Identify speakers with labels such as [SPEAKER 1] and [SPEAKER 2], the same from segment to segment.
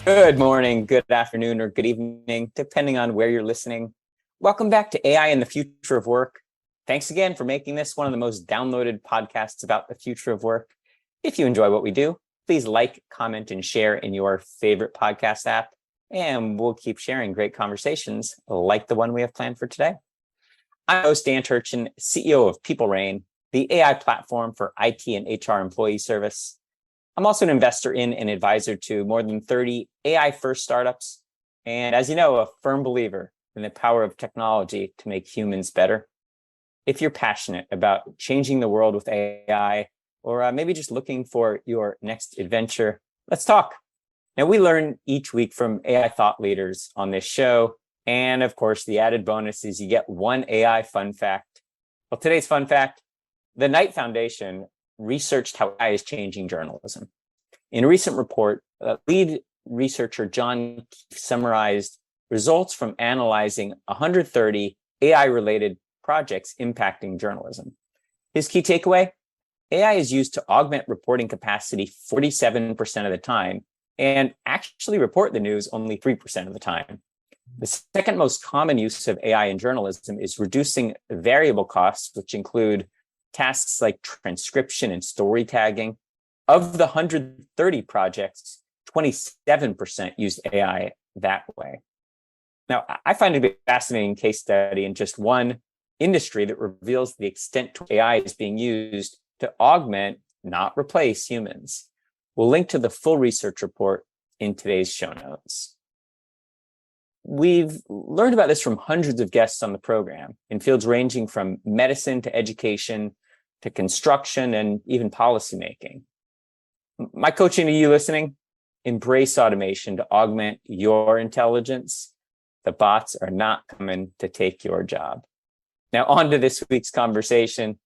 [SPEAKER 1] Good morning, good afternoon, or good evening, depending on where you're listening. Welcome back to AI and the Future of Work. Thanks again for making this one of the most downloaded podcasts about the future of work. If you enjoy what we do, please like, comment, and share in your favorite podcast app, and we'll keep sharing great conversations like the one we have planned for today. I'm host Dan Turchin, CEO of PeopleRain, the AI platform for IT and HR employee service. I'm also an investor in and advisor to more than 30 AI-first startups. And as you know, a firm believer in the power of technology to make humans better. If you're passionate about changing the world with AI, or maybe just looking for your next adventure, let's talk. Now, we learn each week from AI thought leaders on this show. And of course, the added bonus is you get one AI fun fact. Well, today's fun fact, the Knight Foundation researched how AI is changing journalism. In a recent report, lead researcher John Keefe summarized results from analyzing 130 AI-related projects impacting journalism. His key takeaway, AI is used to augment reporting capacity 47% of the time and actually report the news only 3% of the time. The second most common use of AI in journalism is reducing variable costs, which include tasks like transcription and story tagging. Of the 130 projects, 27% used AI that way. Now, I find it a fascinating case study in just one industry that reveals the extent to which AI is being used to augment, not replace humans. We'll link to the full research report in today's show notes. We've learned about this from hundreds of guests on the program in fields ranging from medicine to education to construction and even policymaking. My coaching to you listening, embrace automation to augment your intelligence. The bots are not coming to take your job. Now, on to this week's conversation.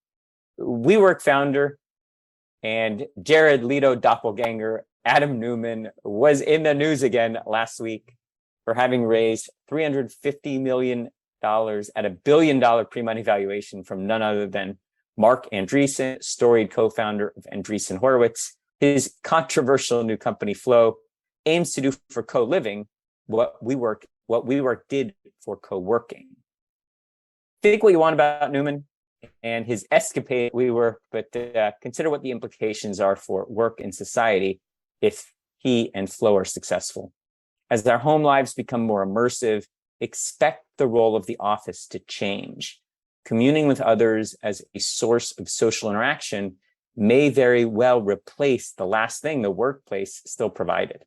[SPEAKER 1] WeWork founder and Jared Leto doppelganger Adam Neumann was in the news again last week for having raised $350 million at $1 billion pre-money valuation from none other than Mark Andreessen, storied co-founder of Andreessen Horowitz. His controversial new company, Flow, aims to do for co-living what WeWork did for co-working. Think what you want about Neumann and his escapade at WeWork, but consider what the implications are for work and society if he and Flow are successful. As our home lives become more immersive, expect the role of the office to change. Communing with others as a source of social interaction may very well replace the last thing the workplace still provided.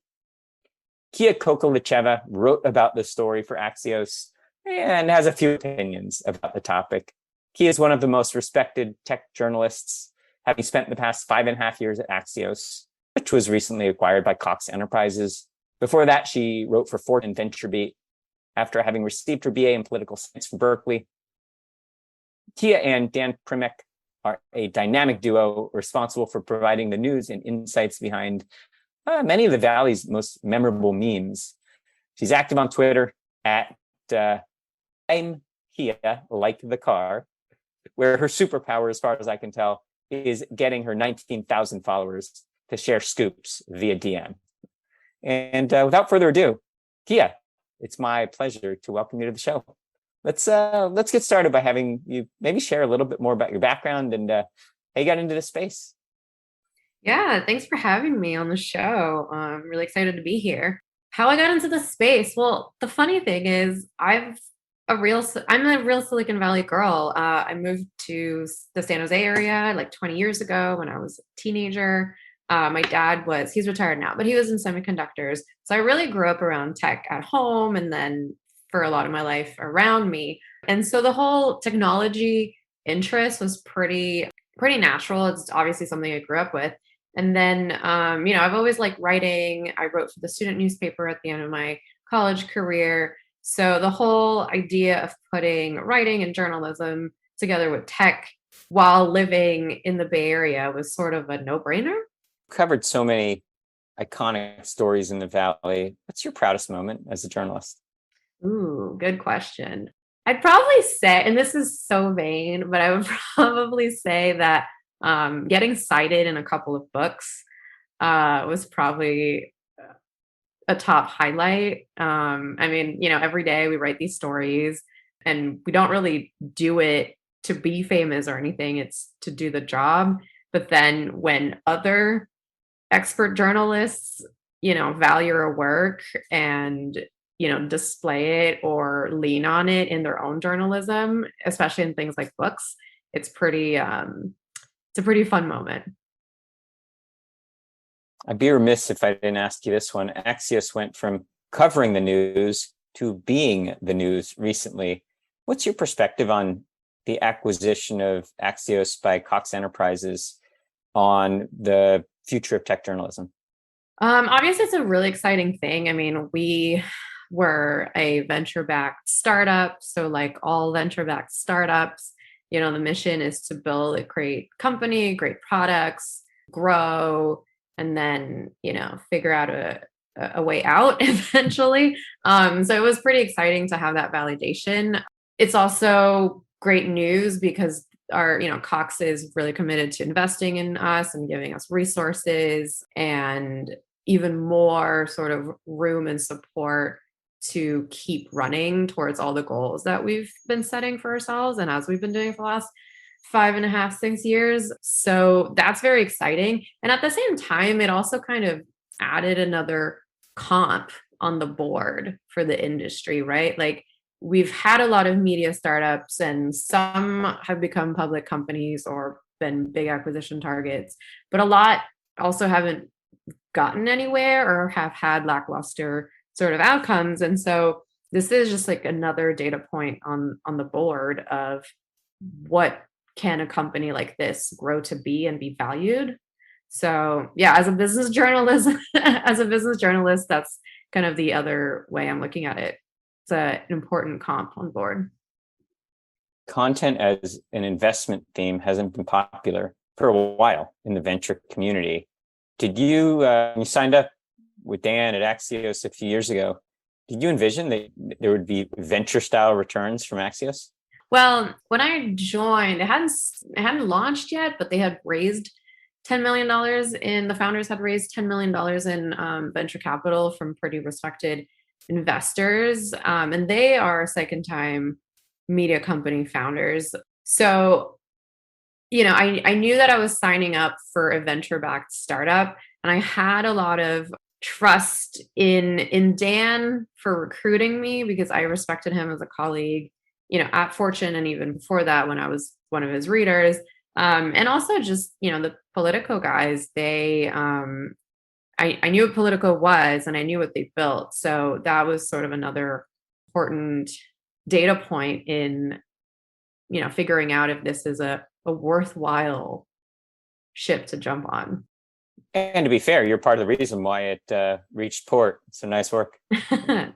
[SPEAKER 1] Kia Kokalitcheva wrote about the story for Axios and has a few opinions about the topic. Kia is one of the most respected tech journalists, having spent the past 5.5 years at Axios, which was recently acquired by Cox Enterprises. Before that, she wrote for Fortune and VentureBeat after having received her BA in political science from Berkeley. Kia and Dan Primek are a dynamic duo responsible for providing the news and insights behind many of the Valley's most memorable memes. She's active on Twitter at I'm Kia, like the car, where her superpower, as far as I can tell, is getting her 19,000 followers to share scoops via DM. And without further ado, Kia, it's my pleasure to welcome you to the show. Let's get started by having you maybe share a little bit more about your background and how you got into this space.
[SPEAKER 2] Yeah, thanks for having me on the show. I'm really excited to be here. How I got into the space? Well, the funny thing is, I'm a real Silicon Valley girl. I moved to the San Jose area like 20 years ago when I was a teenager. My dad he's retired now, but he was in semiconductors. So I really grew up around tech at home and then for a lot of my life around me. And so the whole technology interest was pretty natural. It's obviously something I grew up with. And then, I've always liked writing. I wrote for the student newspaper at the end of my college career. So the whole idea of putting writing and journalism together with tech while living in the Bay Area was sort of a no-brainer.
[SPEAKER 1] Covered so many iconic stories in the Valley. What's your proudest moment as a journalist?
[SPEAKER 2] Ooh, good question. I'd probably say, and this is so vain, but I would probably say that getting cited in a couple of books was probably a top highlight. I mean, every day we write these stories and we don't really do it to be famous or anything. It's to do the job. But then when other expert journalists, value our work and, display it or lean on it in their own journalism, especially in things like books, it's a pretty fun moment.
[SPEAKER 1] I'd be remiss if I didn't ask you this one. Axios went from covering the news to being the news recently. What's your perspective on the acquisition of Axios by Cox Enterprises on the future of tech journalism?
[SPEAKER 2] Obviously, it's a really exciting thing. I mean, we were a venture-backed startup. So like all venture-backed startups, the mission is to build a great company, great products, grow, and then, figure out a way out eventually. So it was pretty exciting to have that validation. It's also great news because our, Cox is really committed to investing in us and giving us resources and even more sort of room and support to keep running towards all the goals that we've been setting for ourselves and as we've been doing for the last 5.5, 6 years. So that's very exciting. And at the same time, it also kind of added another comp on the board for the industry, right? Like we've had a lot of media startups and some have become public companies or been big acquisition targets, but a lot also haven't gotten anywhere or have had lackluster sort of outcomes. And so this is just like another data point on the board of what can a company like this grow to be and be valued. So yeah, as a business journalist, that's kind of the other way I'm looking at it. It's an important comp on board.
[SPEAKER 1] Content as an investment theme hasn't been popular for a while in the venture community. Did you signed up with Dan at Axios a few years ago? Did you envision that there would be venture style returns from Axios?
[SPEAKER 2] Well, when I joined, it hadn't launched yet, but they had raised $10 million the founders had raised $10 million in venture capital from pretty respected investors. And they are second time media company founders. So, I knew that I was signing up for a venture backed startup and I had a lot of trust in Dan for recruiting me because I respected him as a colleague, at Fortune and even before that when I was one of his readers. And also just, the Politico guys, I knew what Politico was and I knew what they built. So that was sort of another important data point in, figuring out if this is a worthwhile ship to jump on.
[SPEAKER 1] And to be fair, you're part of the reason why it reached port. So nice work.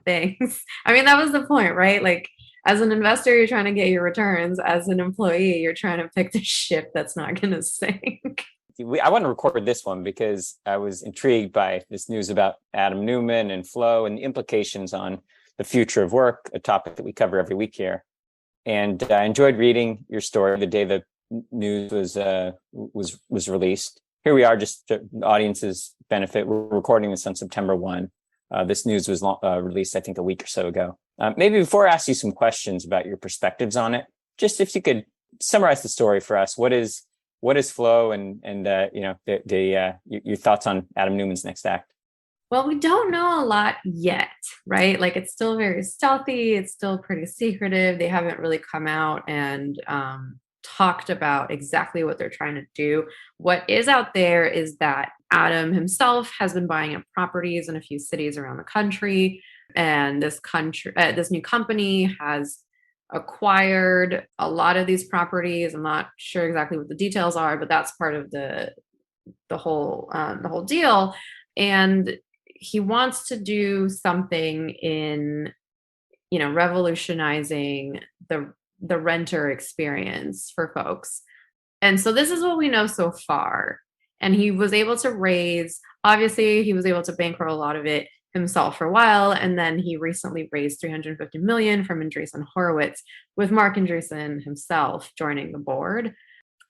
[SPEAKER 2] Thanks. I mean, that was the point, right? Like as an investor, you're trying to get your returns. As an employee, you're trying to pick the ship that's not going to sink.
[SPEAKER 1] I want to record this one because I was intrigued by this news about Adam Neumann and flow and the implications on the future of work, a topic that we cover every week here. And I enjoyed reading your story the day the news was released. Here we are, just to the audience's benefit. We're recording this on September 1. This news was released, I think, a week or so ago. Maybe before I ask you some questions about your perspectives on it, just if you could summarize the story for us. What is flow, and your thoughts on Adam Neumann's next act?
[SPEAKER 2] Well, we don't know a lot yet, right? Like it's still very stealthy. It's still pretty secretive. They haven't really come out and talked about exactly what they're trying to do. What is out there is that Adam himself has been buying up properties in a few cities around the country, and this new company has acquired a lot of these properties. I'm not sure exactly what the details are, but that's part of the whole deal. And he wants to do something in, revolutionizing the renter experience for folks. And so this is what we know so far. And he was able to obviously he was able to bankroll a lot of it himself for a while. And then he recently raised $350 million from Andreessen Horowitz, with Mark Andreessen himself joining the board.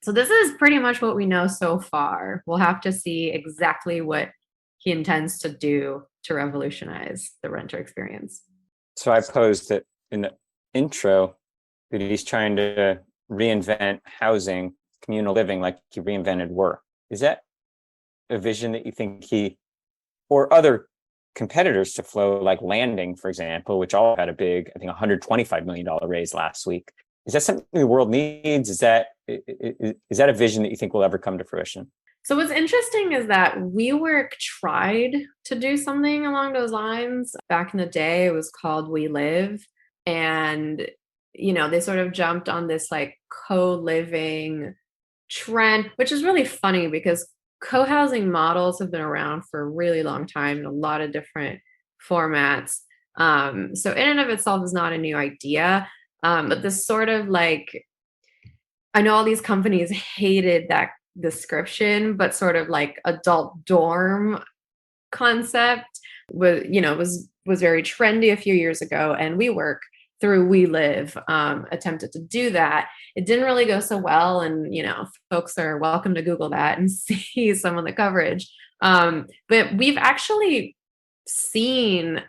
[SPEAKER 2] So this is pretty much what we know so far. We'll have to see exactly what he intends to do to revolutionize the renter experience.
[SPEAKER 1] So I posed that in the intro that he's trying to reinvent housing, communal living, like he reinvented work. Is that a vision that you think he or other competitors to Flow, like Landing, for example, which all had a big, I think, $125 million raise last week? Is that something the world needs? Is that a vision that you think will ever come to fruition?
[SPEAKER 2] So what's interesting is that WeWork tried to do something along those lines. Back in the day, it was called WeLive. And, they sort of jumped on this like co-living trend, which is really funny because co-housing models have been around for a really long time in a lot of different formats. So in and of itself is not a new idea. But this sort of like, I know all these companies hated that description, but sort of like adult dorm concept was very trendy a few years ago, and WeWork through WeLive attempted to do that. It didn't really go so well, and folks are welcome to Google that and see some of the coverage. But we've actually seen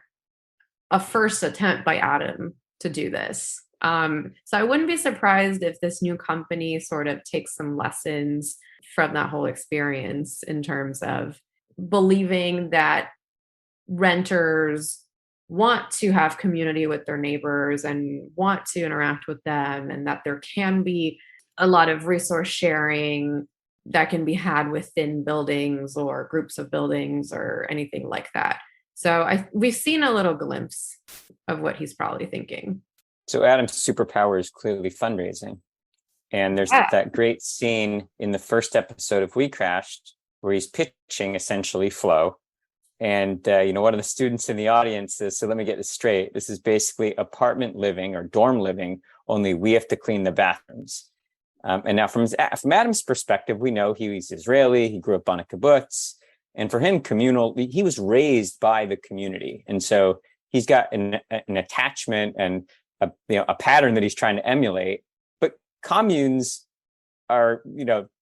[SPEAKER 2] a first attempt by Adam to do this. So I wouldn't be surprised if this new company sort of takes some lessons from that whole experience in terms of believing that renters want to have community with their neighbors and want to interact with them, and that there can be a lot of resource sharing that can be had within buildings or groups of buildings or anything like that. So we've seen a little glimpse of what he's probably thinking.
[SPEAKER 1] So Adam's superpower is clearly fundraising. And there's that great scene in the first episode of We Crashed where he's pitching essentially Flow. And, one of the students in the audience says, so let me get this straight. This is basically apartment living or dorm living, only we have to clean the bathrooms. And now from Adam's perspective, we know he's Israeli. He grew up on a kibbutz. And for him, communal, he was raised by the community. And so he's got an attachment and a pattern that he's trying to emulate. But communes are,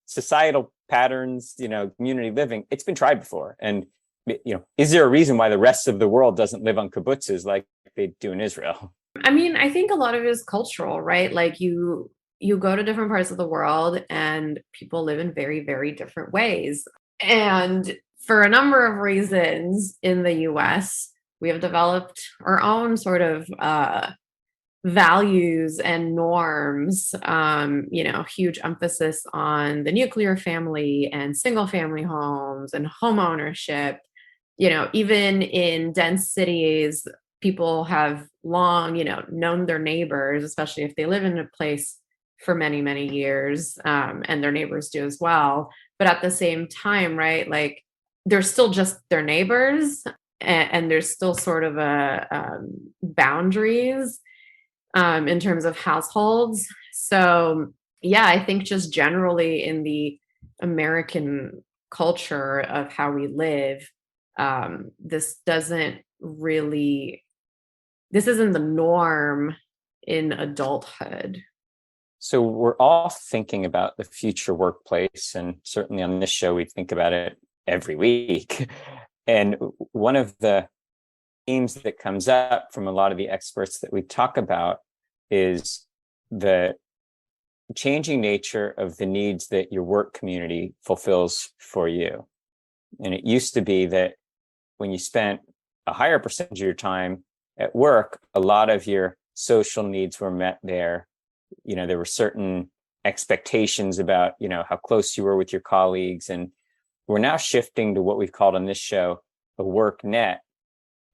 [SPEAKER 1] societal patterns, community living. It's been tried before. And, is there a reason why the rest of the world doesn't live on kibbutzes like they do in Israel?
[SPEAKER 2] I mean, I think a lot of it is cultural, right? Like you go to different parts of the world and people live in very, very different ways. And for a number of reasons in the US, we have developed our own sort of values and norms, huge emphasis on the nuclear family and single family homes and home ownership. Even in dense cities, people have long, known their neighbors, especially if they live in a place for many, many years, and their neighbors do as well. But at the same time, right, like they're still just their neighbors, and there's still sort of a boundaries in terms of households. So yeah, I think just generally in the American culture of how we live, this isn't the norm in adulthood.
[SPEAKER 1] So we're all thinking about the future workplace, and certainly on this show, we think about it every week. And one of the themes that comes up from a lot of the experts that we talk about is the changing nature of the needs that your work community fulfills for you. And it used to be that when you spent a higher percentage of your time at work, a lot of your social needs were met there. There were certain expectations about, how close you were with your colleagues. And we're now shifting to what we've called on this show a work net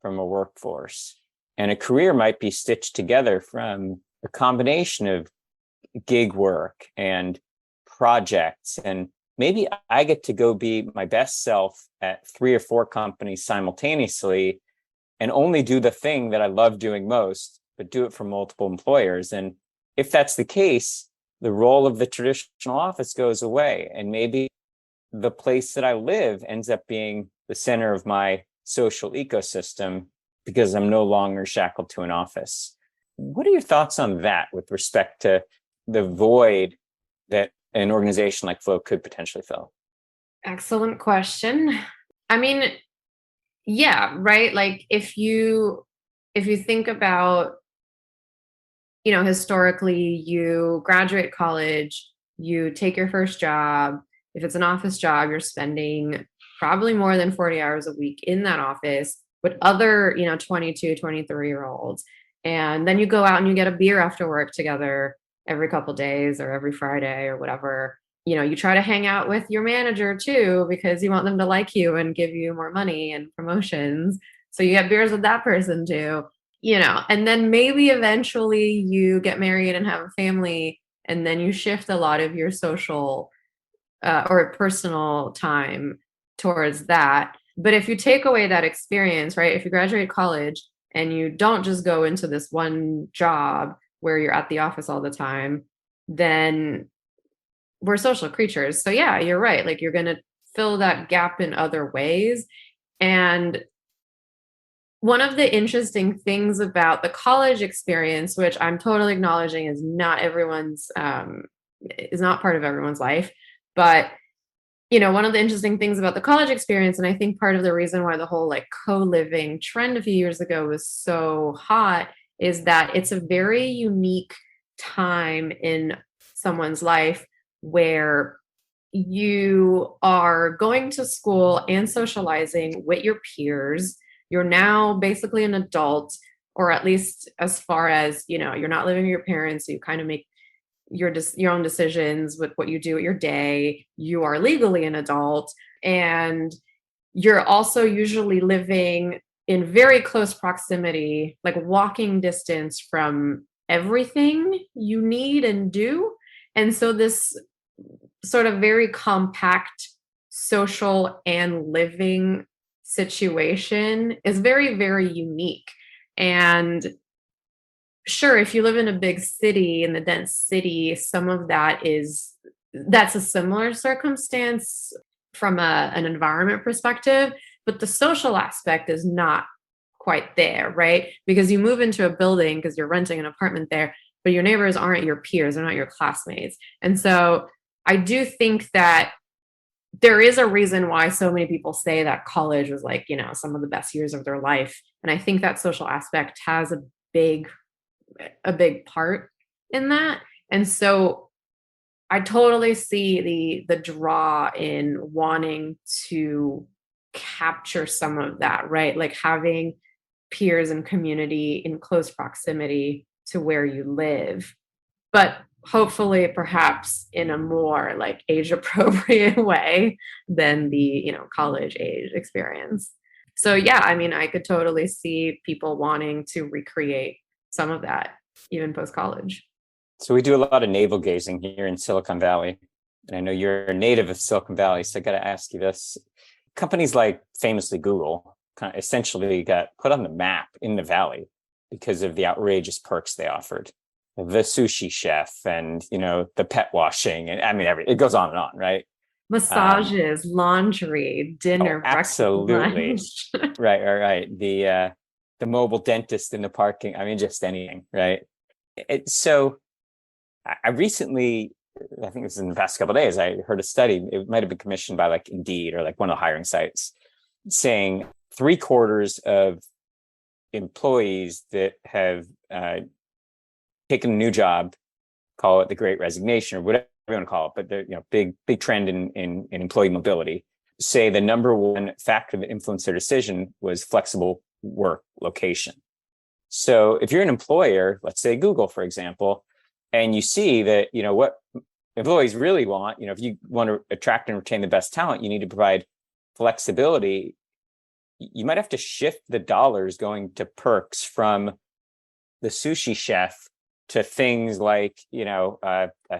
[SPEAKER 1] from a workforce. And a career might be stitched together from a combination of gig work and projects. And maybe I get to go be my best self at 3 or 4 companies simultaneously and only do the thing that I love doing most, but do it for multiple employers. And if that's the case, the role of the traditional office goes away. And maybe the place that I live ends up being the center of my social ecosystem because I'm no longer shackled to an office. What are your thoughts on that with respect to the void that an organization like Flow could potentially fill?
[SPEAKER 2] Excellent question. I mean, Yeah, right. Like if you think about, historically, you graduate college, you take your first job. If it's an office job, you're spending probably more than 40 hours a week in that office with other, 22, 23-year olds. And then you go out and you get a beer after work together every couple days or every Friday or whatever. You try to hang out with your manager too because you want them to like you and give you more money and promotions. So you get beers with that person too, and then maybe eventually you get married and have a family, and then you shift a lot of your social or personal time towards that. But if you take away that experience, right, if you graduate college and you don't just go into this one job where you're at the office all the time, then we're social creatures. So yeah, you're right. Like you're going to fill that gap in other ways. And one of the interesting things about the college experience, which I'm totally acknowledging is not part of everyone's life, but one of the interesting things about the college experience, and I think part of the reason why the whole like co-living trend a few years ago was so hot, is that it's a very unique time in someone's life where you are going to school and socializing with your peers. You're now basically an adult, or at least as far as, you're not living with your parents. So you kind of make your own decisions with what you do at your day. You are legally an adult, and you're also usually living in very close proximity, like walking distance from everything you need and do. And so this sort of very compact social and living situation is very, very unique. And sure, if you live in a big city, in the dense city, some of that's a similar circumstance from an environment perspective, but the social aspect is not quite there, right? Because you move into a building because you're renting an apartment there, but your neighbors aren't your peers, they're not your classmates. And so I do think that there is a reason why so many people say that college was like, some of the best years of their life. And I think that social aspect has big big part in that. And so I totally see the draw in wanting to capture some of that, right? Like having peers and community in close proximity to where you live, but hopefully perhaps in a more like age appropriate way than the, college age experience. So yeah, I mean, I could totally see people wanting to recreate some of that even post college.
[SPEAKER 1] So we do a lot of navel gazing here in Silicon Valley. And I know you're a native of Silicon Valley, so I got to ask you this. Companies like famously Google kind of essentially got put on the map in the Valley because of the outrageous perks they offered. The sushi chef and, the pet washing. And I mean, it goes on and on, right?
[SPEAKER 2] Massages, laundry, dinner,
[SPEAKER 1] absolutely.
[SPEAKER 2] breakfast, lunch.
[SPEAKER 1] Right. The mobile dentist in the parking. I mean, just anything, right? So I recently, I think this is in the past couple of days, I heard a study. It might have been commissioned by like Indeed or like one of the hiring sites, saying 3/4 of employees that have taken a new job, call it the Great Resignation or whatever you want to call it, but the big trend in employee mobility, say the number one factor that influenced their decision was flexible work location. So if you're an employer, let's say Google, for example, and you see that, what employees really want, if you want to attract and retain the best talent, you need to provide flexibility. You might have to shift the dollars going to perks from the sushi chef to things like,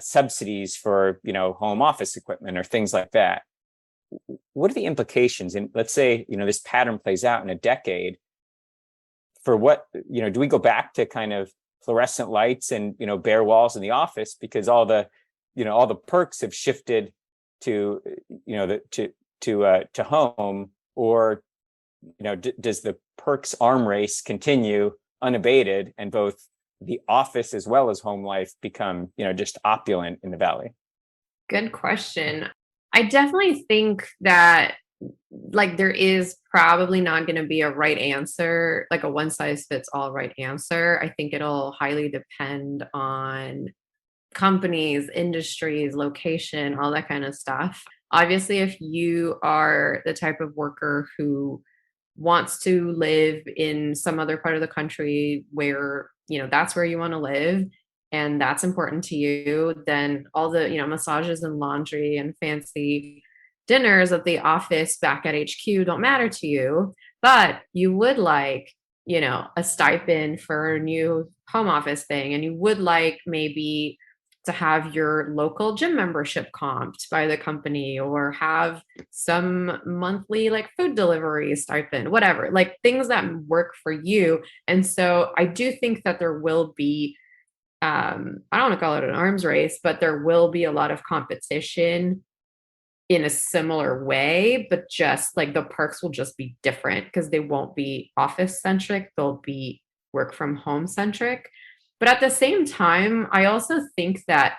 [SPEAKER 1] subsidies for, home office equipment or things like that. What are the implications? And let's say, this pattern plays out in a decade. For what, do we go back to kind of fluorescent lights and, bare walls in the office because all the perks have shifted to, to home? Or, does the perks arm race continue unabated and both the office as well as home life become, just opulent in the Valley?
[SPEAKER 2] Good question. I definitely think that like there is probably not going to be a right answer, like a one size fits all right answer. I think it'll highly depend on companies, industries, location, all that kind of stuff. Obviously, if you are the type of worker who wants to live in some other part of the country where, that's where you want to live and that's important to you, then all the, massages and laundry and fancy dinners at the office back at HQ don't matter to you, but you would like, a stipend for a new home office thing, and you would like maybe to have your local gym membership comped by the company or have some monthly like food delivery stipend, whatever, like things that work for you. And so I do think that there will be, I don't want to call it an arms race, but there will be a lot of competition in a similar way, but just like the perks will just be different because they won't be office centric, they'll be work from home centric. But at the same time, I also think that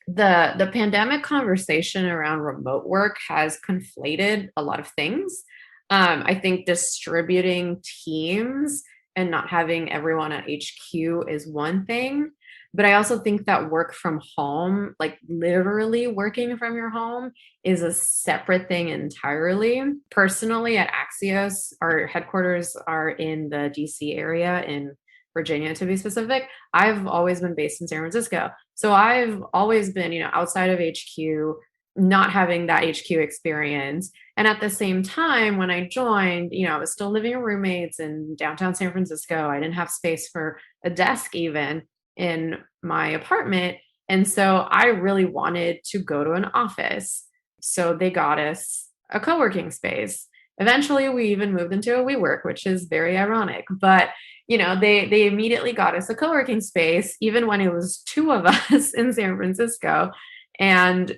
[SPEAKER 2] the pandemic conversation around remote work has conflated a lot of things. I think distributing teams and not having everyone at HQ is one thing. But I also think that work from home, like literally working from your home, is a separate thing entirely. Personally, at Axios, our headquarters are in the DC area in Virginia to be specific. I've always been based in San Francisco. So I've always been, outside of HQ, not having that HQ experience. And at the same time, when I joined, I was still living with roommates in downtown San Francisco. I didn't have space for a desk even in my apartment. And so I really wanted to go to an office. So they got us a co-working space. Eventually, we even moved into a WeWork, which is very ironic. But they immediately got us a co-working space, even when it was two of us in San Francisco. And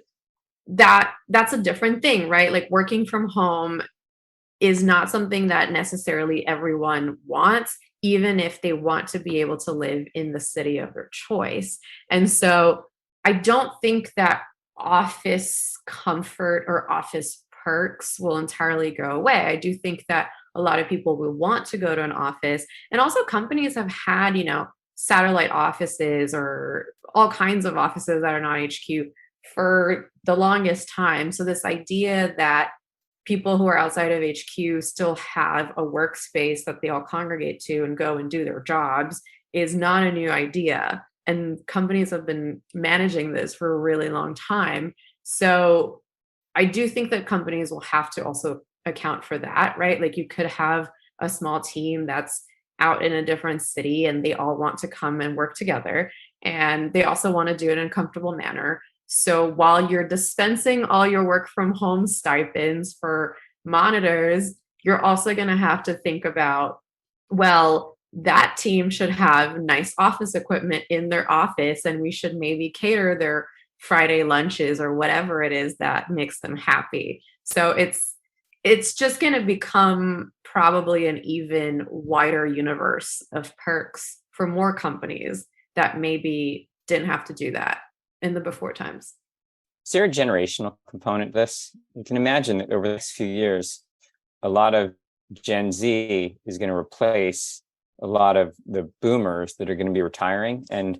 [SPEAKER 2] that's a different thing, right? Like working from home is not something that necessarily everyone wants, even if they want to be able to live in the city of their choice. And so I don't think that office comfort or office perks will entirely go away. I do think that a lot of people will want to go to an office. And also companies have had, satellite offices or all kinds of offices that are not HQ for the longest time. So this idea that people who are outside of HQ still have a workspace that they all congregate to and go and do their jobs is not a new idea. And companies have been managing this for a really long time. So I do think that companies will have to also account for that, right? Like you could have a small team that's out in a different city and they all want to come and work together. And they also want to do it in a comfortable manner. So while you're dispensing all your work from home stipends for monitors, you're also going to have to think about, well, that team should have nice office equipment in their office, and we should maybe cater their Friday lunches or whatever it is that makes them happy. So it's just going to become probably an even wider universe of perks for more companies that maybe didn't have to do that in the before times.
[SPEAKER 1] Is there a generational component to this? You can imagine that over the next few years, a lot of Gen Z is going to replace a lot of the boomers that are going to be retiring. And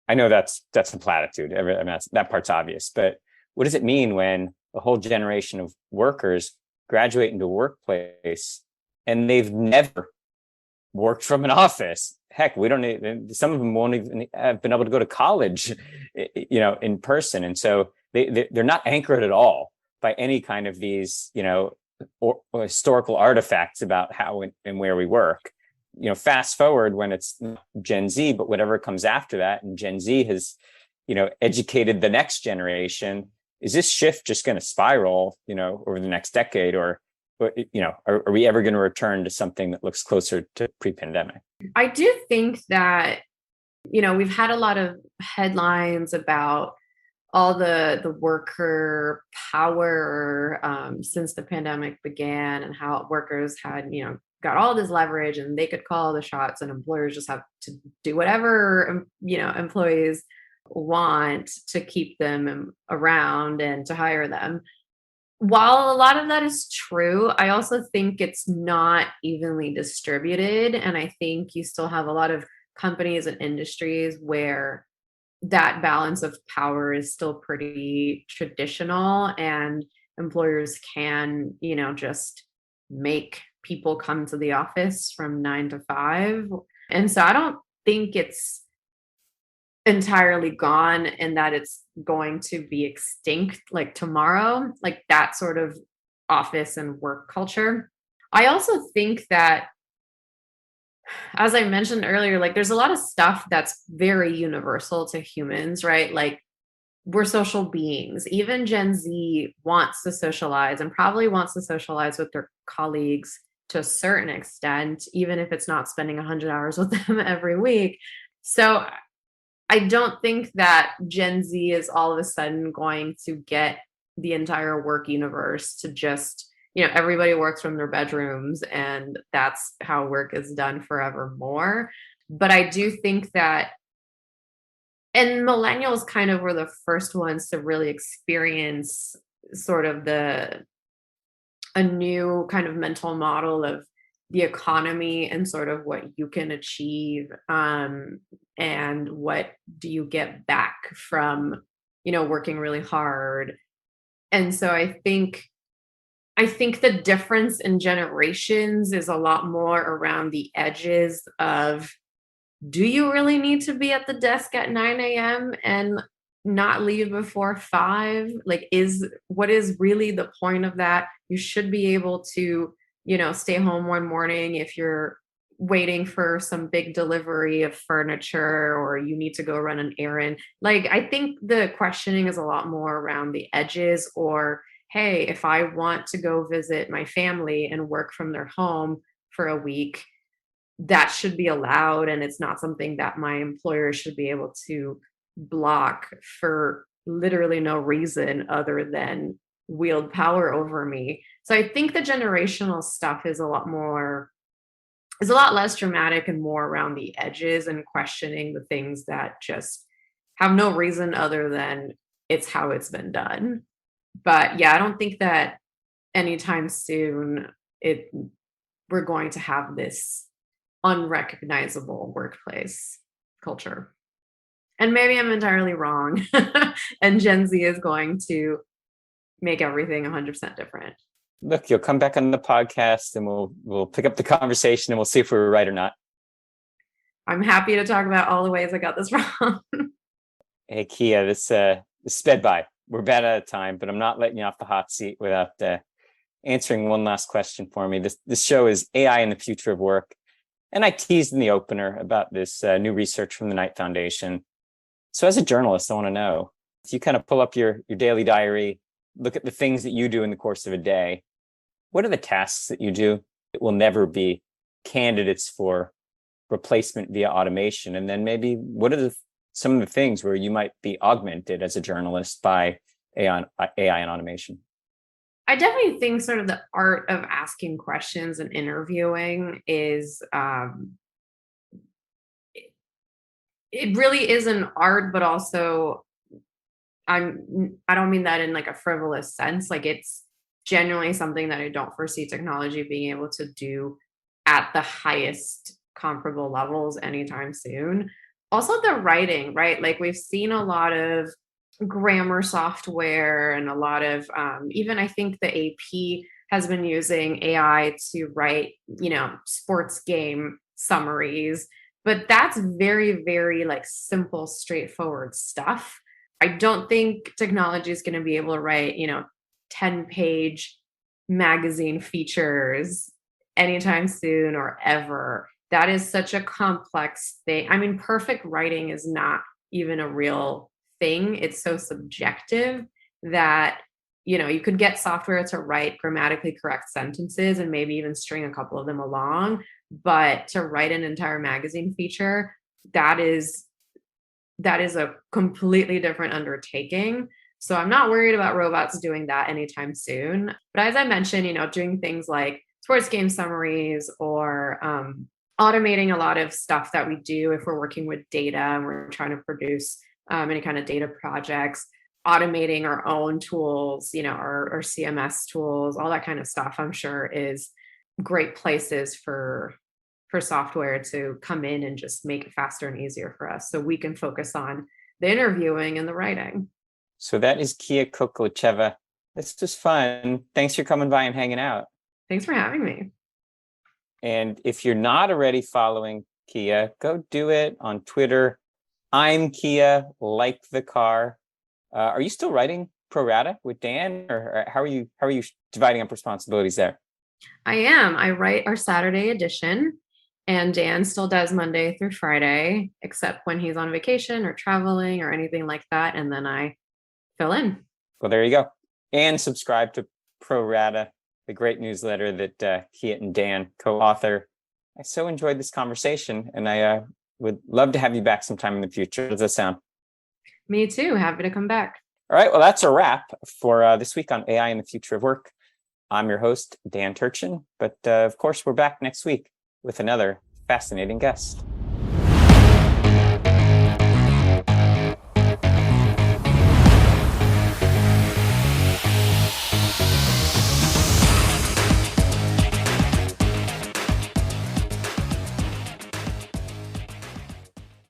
[SPEAKER 1] I know that's a platitude. I mean, that part's obvious. But what does it mean when a whole generation of workers graduate into a workplace and they've never worked from an office? Heck, we don't need, some of them won't even have been able to go to college, in person. And so they're not anchored at all by any kind of these, or historical artifacts about how and where we work. Fast forward when it's Gen Z, but whatever comes after that, and Gen Z has, educated the next generation. Is this shift just going to spiral, over the next decade, or are we ever going to return to something that looks closer to pre-pandemic?
[SPEAKER 2] I do think that, we've had a lot of headlines about all the worker power since the pandemic began, and how workers had, got all this leverage and they could call the shots, and employers just have to do whatever, employees want to keep them around and to hire them. While a lot of that is true, I also think it's not evenly distributed. And I think you still have a lot of companies and industries where that balance of power is still pretty traditional, and employers can, just make people come to the office from 9 to 5. And so I don't think it's entirely gone and that it's going to be extinct like tomorrow, like that sort of office and work culture. I also think that, as I mentioned earlier, like there's a lot of stuff that's very universal to humans, right? Like we're social beings. Even Gen Z wants to socialize and probably wants to socialize with their colleagues to a certain extent, even if it's not spending 100 hours with them every week. So I don't think that Gen Z is all of a sudden going to get the entire work universe to just, everybody works from their bedrooms and that's how work is done forevermore. But I do think that, and millennials kind of were the first ones to really experience sort of a new kind of mental model of the economy and sort of what you can achieve, and what do you get back from working really hard. And so I think the difference in generations is a lot more around the edges of, do you really need to be at the desk at 9 a.m. and not leave before 5? Like, what is really the point of that? You should be able to, stay home one morning if you're waiting for some big delivery of furniture or you need to go run an errand. Like, I think the questioning is a lot more around the edges, or, hey, if I want to go visit my family and work from their home for a week, that should be allowed, and it's not something that my employer should be able to block for literally no reason other than wield power over me. So I think the generational stuff is a lot less dramatic and more around the edges and questioning the things that just have no reason other than it's how it's been done. But yeah, I don't think that anytime soon we're going to have this unrecognizable workplace culture. And maybe I'm entirely wrong. And Gen Z is going to make everything 100% different.
[SPEAKER 1] Look, you'll come back on the podcast and we'll pick up the conversation and we'll see if we were right or not.
[SPEAKER 2] I'm happy to talk about all the ways I got this wrong.
[SPEAKER 1] Hey, Kia, this sped by. We're bad out of time, but I'm not letting you off the hot seat without answering one last question for me. This show is AI and the Future of Work. And I teased in the opener about this new research from the Knight Foundation. So as a journalist, I want to know, if you kind of pull up your daily diary, look at the things that you do in the course of a day, what are the tasks that you do that will never be candidates for replacement via automation? And then maybe what are some of the things where you might be augmented as a journalist by AI and automation?
[SPEAKER 2] I definitely think sort of the art of asking questions and interviewing is, it really is an art, but also I don't mean that in like a frivolous sense. Like, it's genuinely something that I don't foresee technology being able to do at the highest comparable levels anytime soon. Also the writing, right? Like, we've seen a lot of grammar software and a lot of, even I think the AP has been using AI to write, sports game summaries, but that's very, very like simple, straightforward stuff. I don't think technology is going to be able to write, 10-page magazine features anytime soon or ever. That is such a complex thing. I mean, perfect writing is not even a real thing. It's so subjective that, you could get software to write grammatically correct sentences and maybe even string a couple of them along. But to write an entire magazine feature, that is a completely different undertaking. So I'm not worried about robots doing that anytime soon. But as I mentioned, doing things like sports game summaries or automating a lot of stuff that we do if we're working with data and we're trying to produce any kind of data projects. automating our own tools, our CMS tools, all that kind of stuff, I'm sure is great places for software to come in and just make it faster and easier for us so we can focus on the interviewing and the writing.
[SPEAKER 1] So that is Kia Kokalitcheva. This was fun. Thanks for coming by and hanging out.
[SPEAKER 2] Thanks for having me.
[SPEAKER 1] And if you're not already following Kia, go do it on Twitter. I'm Kia, like the car. Are you still writing Pro Rata with Dan, or how are you dividing up responsibilities there?
[SPEAKER 2] I am. I write our Saturday edition, and Dan still does Monday through Friday, except when he's on vacation or traveling or anything like that. And then I fill in.
[SPEAKER 1] Well, there you go. And subscribe to Pro Rata, the great newsletter that Kia and Dan co-author. I so enjoyed this conversation, and I would love to have you back sometime in the future. How does that sound?
[SPEAKER 2] Me too. Happy to come back.
[SPEAKER 1] All right. Well, that's a wrap for this week on AI and the Future of Work. I'm your host, Dan Turchin. But of course, we're back next week with another fascinating guest.